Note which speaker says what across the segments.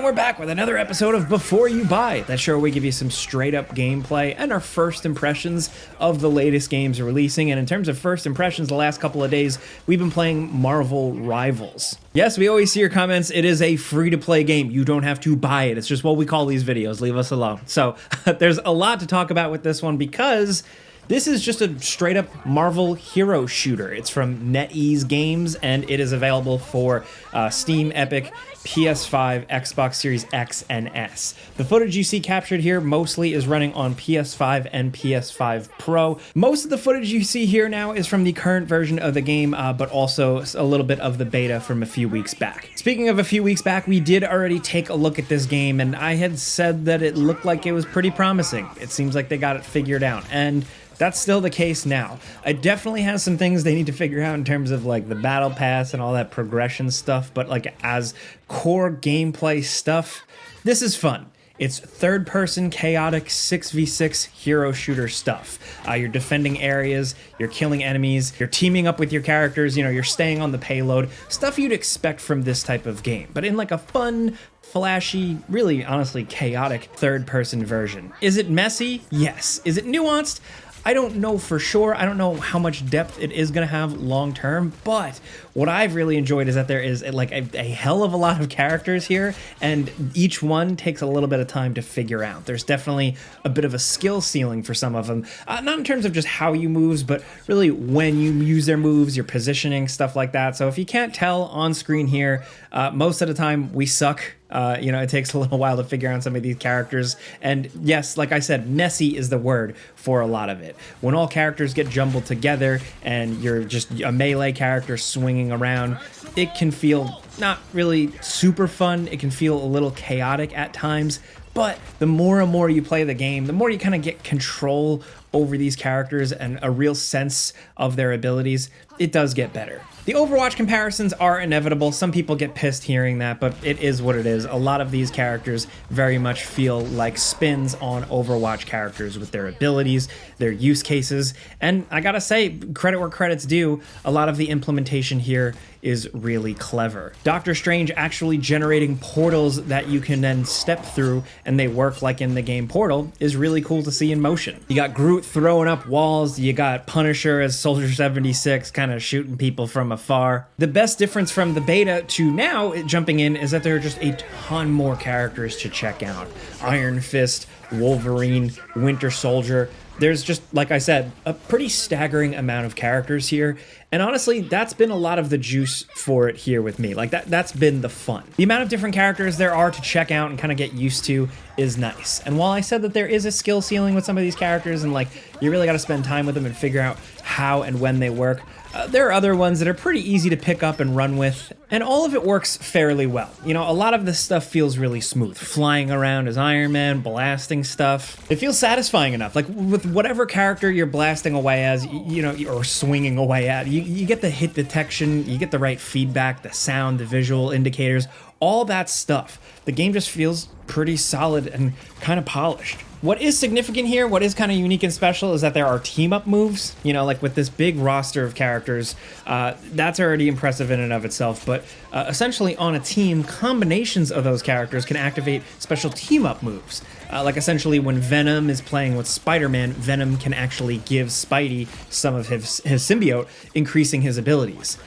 Speaker 1: And we're back with another episode of Before You Buy. That show where we give you some straight up gameplay and our first impressions of the latest games releasing. And in terms of first impressions, the last couple of days, we've been playing Marvel Rivals. Yes, we always see your comments. It is a free-to-play game. You don't have to buy it. It's just what we call these videos. Leave us alone. So there's a lot to talk about with this one because this is just a straight-up Marvel hero shooter. It's from NetEase Games, and it is available for Steam, Epic, PS5, Xbox Series X, and S. The footage you see captured here mostly is running on PS5 and PS5 Pro. Most of the footage you see here now is from the current version of the game, but also a little bit of the beta from a few weeks back. Speaking of a few weeks back, we did already take a look at this game, and I had said that it looked like it was pretty promising. It seems like they got it figured out, and that's still the case now. It definitely has some things they need to figure out in terms of like the battle pass and all that progression stuff, but like as core gameplay stuff, this is fun. It's third-person, chaotic 6v6 hero shooter stuff. You're defending areas, you're killing enemies, you're teaming up with your characters, you're staying on the payload. Stuff you'd expect from this type of game, but in like a fun, flashy, really honestly chaotic third-person version. Is it messy? Yes. Is it nuanced? I don't know for sure. I don't know how much depth it is going to have long term, but what I've really enjoyed is that there is like a hell of a lot of characters here, and each one takes a little bit of time to figure out. There's definitely a bit of a skill ceiling for some of them, not in terms of just how you move, but really when you use their moves, your positioning, stuff like that. So if you can't tell on screen here, most of the time we suck. It takes a little while to figure out some of these characters. And yes, like I said, messy is the word for a lot of it. When all characters get jumbled together and you're just a melee character swinging around, it can feel not really super fun. It can feel a little chaotic at times. But the more and more you play the game, the more you kind of get control over these characters and a real sense of their abilities, it does get better. The Overwatch comparisons are inevitable. Some people get pissed hearing that, but it is what it is. A lot of these characters very much feel like spins on Overwatch characters with their abilities, their use cases, and I gotta say, credit where credit's due, a lot of the implementation here is really clever. Doctor Strange actually generating portals that you can then step through and they work like in the game Portal is really cool to see in motion. You got Groot throwing up walls, you got Punisher as Soldier 76 kind of shooting people from afar. The best difference from the beta to now jumping in is that there are just a ton more characters to check out. Iron Fist, Wolverine, Winter Soldier. There's just, like I said, a pretty staggering amount of characters here. And honestly, that's been a lot of the juice for it here with me. Like that's been the fun. The amount of different characters there are to check out and kind of get used to is nice. And while I said that there is a skill ceiling with some of these characters and like you really got to spend time with them and figure out how and when they work, there are other ones that are pretty easy to pick up and run with, and all of it works fairly well. A lot of this stuff feels really smooth. Flying around as Iron Man, blasting stuff. It feels satisfying enough. Like with whatever character you're blasting away as, or swinging away at, you get the hit detection, you get the right feedback, the sound, the visual indicators, all that stuff. The game just feels pretty solid and kind of polished. What is significant here, what is kind of unique and special, is that there are team-up moves. Like with this big roster of characters, that's already impressive in and of itself, but essentially on a team, combinations of those characters can activate special team-up moves. Like essentially when Venom is playing with Spider-Man, Venom can actually give Spidey some of his symbiote, increasing his abilities.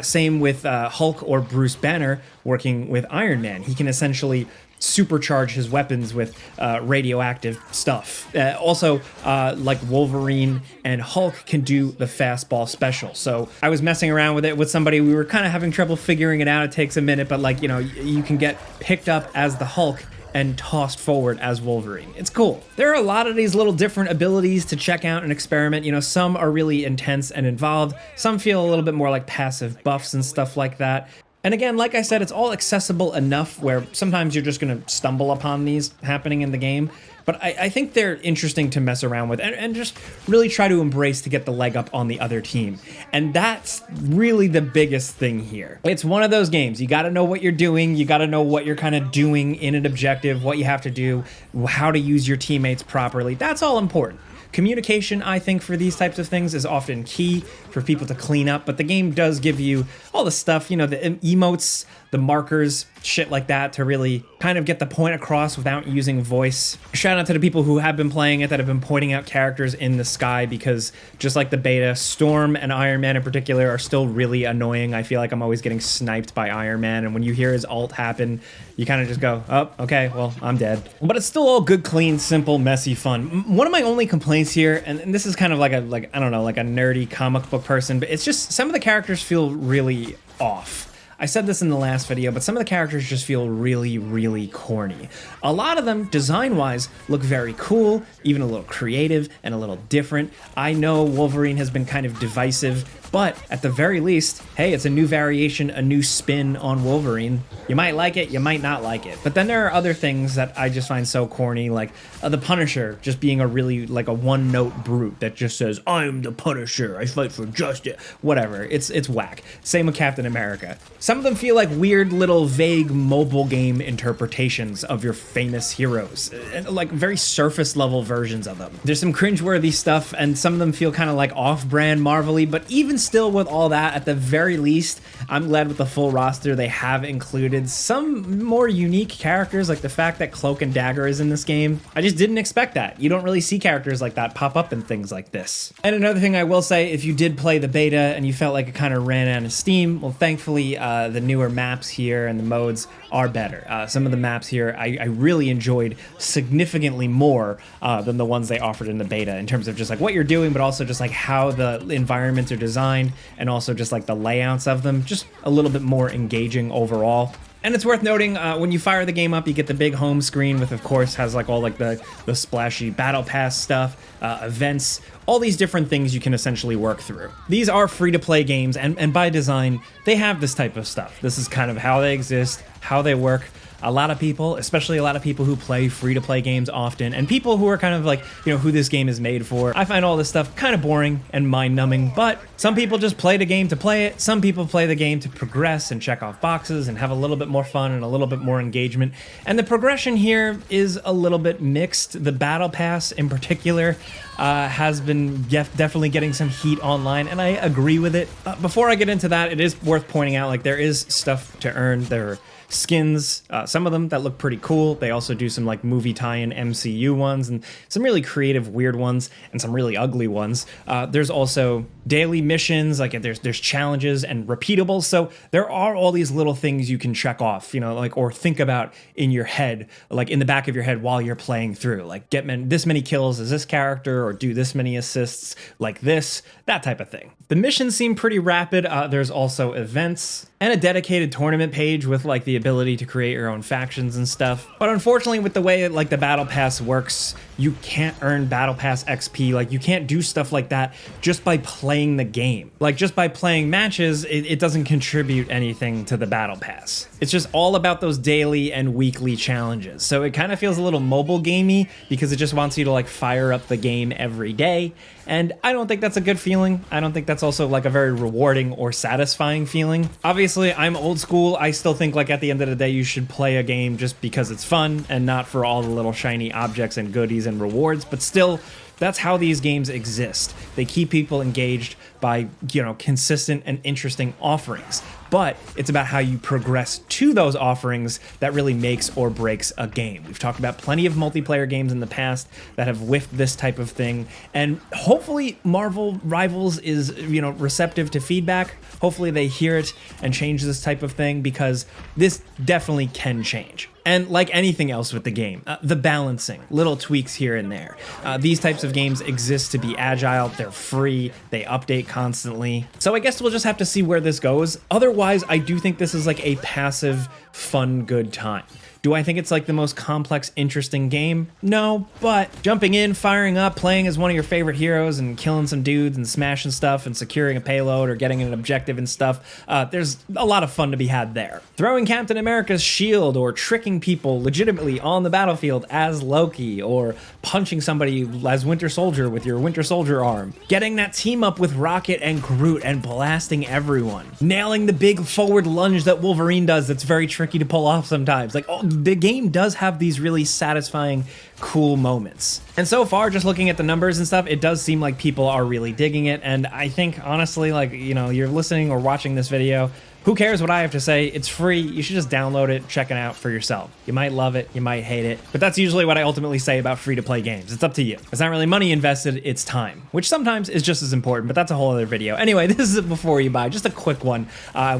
Speaker 1: Same with Hulk or Bruce Banner working with Iron Man. He can essentially supercharge his weapons with radioactive stuff. Also, like Wolverine and Hulk can do the fastball special. So I was messing around with it with somebody. We were kind of having trouble figuring it out. It takes a minute, but you can get picked up as the Hulk and tossed forward as Wolverine. It's cool. There are a lot of these little different abilities to check out and experiment. Some are really intense and involved. Some feel a little bit more like passive buffs and stuff like that. And again, like I said, it's all accessible enough where sometimes you're just going to stumble upon these happening in the game. But I think they're interesting to mess around with and just really try to embrace to get the leg up on the other team. And that's really the biggest thing here. It's one of those games. You got to know what you're doing. You got to know what you're kind of doing in an objective, what you have to do, how to use your teammates properly. That's all important. Communication, I think, for these types of things is often key for people to clean up, but the game does give you all the stuff, the emotes, the markers, shit like that, to really kind of get the point across without using voice. Shout out to the people who have been playing it that have been pointing out characters in the sky, because just like the beta, Storm and Iron Man in particular are still really annoying. I feel like I'm always getting sniped by Iron Man, and when you hear his ult happen, you kind of just go, oh, okay, well, I'm dead. But it's still all good, clean, simple, messy fun. One of my only complaints here, and this is kind of like I don't know, like a nerdy comic book person, but it's just some of the characters feel really off. I said this in the last video, but some of the characters just feel really, really corny. A lot of them, design-wise, look very cool, even a little creative and a little different. I know Wolverine has been kind of divisive, but at the very least, hey, it's a new variation, a new spin on Wolverine. You might like it, you might not like it. But then there are other things that I just find so corny, like the Punisher just being a really, like a one-note brute that just says, I'm the Punisher, I fight for justice, whatever. It's whack. Same with Captain America. Some of them feel like weird little vague mobile game interpretations of your famous heroes, like very surface level versions of them. There's some cringeworthy stuff, and some of them feel kind of like off-brand Marvel-y, but even still with all that, at the very least, I'm glad with the full roster they have included some more unique characters, like the fact that Cloak and Dagger is in this game. I just didn't expect that. You don't really see characters like that pop up in things like this. And another thing I will say, if you did play the beta and you felt like it kind of ran out of steam, well, thankfully, the newer maps here and the modes are better. Some of the maps here I really enjoyed significantly more than the ones they offered in the beta, in terms of just like what you're doing, but also just like how the environments are designed, and also just like the layouts of them, just a little bit more engaging overall. And it's worth noting, when you fire the game up, you get the big home screen with, of course, has like all like the splashy battle pass stuff, events, all these different things you can essentially work through. These are free-to-play games, and by design, they have this type of stuff. This is kind of how they exist, how they work. A lot of people, especially a lot of people who play free-to-play games often, and people who are kind of like, you know, who this game is made for, I find all this stuff kind of boring and mind-numbing, but some people just play the game to play it. Some people play the game to progress and check off boxes and have a little bit more fun and a little bit more engagement. And the progression here is a little bit mixed. The Battle Pass in particular has been definitely getting some heat online, and I agree with it. Before I get into that, it is worth pointing out, like, there is stuff to earn. There are skins, some of them that look pretty cool. They also do some like movie tie-in MCU ones, and some really creative weird ones, and some really ugly ones. There's also daily missions, like there's challenges and repeatables, so there are all these little things you can check off, you know, like, or think about in your head, like in the back of your head while you're playing through, like get this many kills as this character, or do this many assists like this, that type of thing. The missions seem pretty rapid. There's also events and a dedicated tournament page with like the ability to create your own factions and stuff. But unfortunately, with the way like the Battle Pass works, you can't earn Battle Pass XP. Like, you can't do stuff like that just by playing the game. Like, just by playing matches, it doesn't contribute anything to the Battle Pass. It's just all about those daily and weekly challenges. So it kind of feels a little mobile gamey, because it just wants you to like fire up the game every day. And I don't think that's a good feeling. I don't think that's also like a very rewarding or satisfying feeling. Obviously, I'm old school. I still think like at the end of the day, you should play a game just because it's fun and not for all the little shiny objects and goodies and rewards. But still, that's how these games exist. They keep people engaged by, you know, consistent and interesting offerings. But it's about how you progress to those offerings that really makes or breaks a game. We've talked about plenty of multiplayer games in the past that have whiffed this type of thing, and hopefully Marvel Rivals is, you know, receptive to feedback. Hopefully they hear it and change this type of thing, because this definitely can change. And like anything else with the game, the balancing, little tweaks here and there. These types of games exist to be agile, they're free, they update constantly. So I guess we'll just have to see where this goes. Otherwise, I do think this is like a passive, fun, good time. Do I think it's like the most complex, interesting game? No, but jumping in, firing up, playing as one of your favorite heroes and killing some dudes and smashing stuff and securing a payload or getting an objective and stuff, there's a lot of fun to be had there. Throwing Captain America's shield, or tricking people legitimately on the battlefield as Loki, or punching somebody as Winter Soldier with your Winter Soldier arm. Getting that team up with Rocket and Groot and blasting everyone. Nailing the big forward lunge that Wolverine does that's very tricky to pull off sometimes. Like, oh, the game does have these really satisfying, cool moments. And so far, just looking at the numbers and stuff, it does seem like people are really digging it. And I think, honestly, like, you know, you're listening or watching this video, Who cares what I have to say? It's free. You should just download it, check it out for yourself. You might love it, you might hate it, but that's usually what I ultimately say about free-to-play games. It's up to you. It's not really money invested, it's time, which sometimes is just as important, but that's a whole other video. Anyway, this is it before you buy, just a quick one.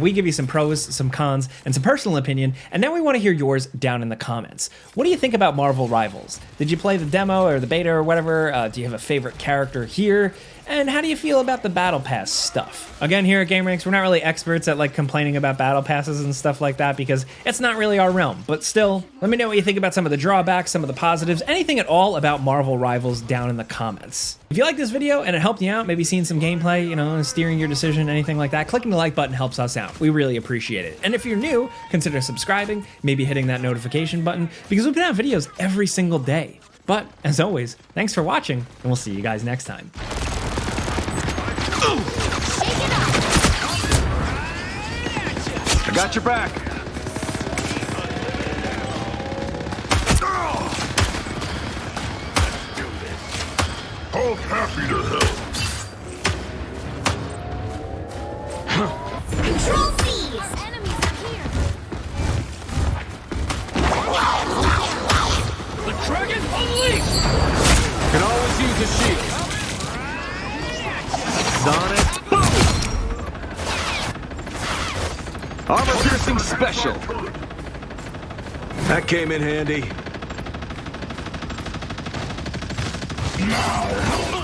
Speaker 1: We give you some pros, some cons, and some personal opinion, and now we want to hear yours down in the comments. What do you think about Marvel Rivals? Did you play the demo or the beta or whatever? Do you have a favorite character here? And how do you feel about the Battle Pass stuff? Again, here at gameranx, we're not really experts at like complaining about Battle Passes and stuff like that because it's not really our realm. But still, let me know what you think about some of the drawbacks, some of the positives, anything at all about Marvel Rivals down in the comments. If you like this video and it helped you out, maybe seeing some gameplay, you know, steering your decision, anything like that, clicking the like button helps us out. We really appreciate it. And if you're new, consider subscribing, maybe hitting that notification button because we put out videos every single day. But as always, thanks for watching, and we'll see you guys next time.
Speaker 2: I got your back.
Speaker 3: Hulk happy to help.
Speaker 4: Control these! Enemies are here!
Speaker 2: The dragon unleashed! Can always use a shield. Sonic boom! Armor-piercing special. That came in handy.
Speaker 3: Now,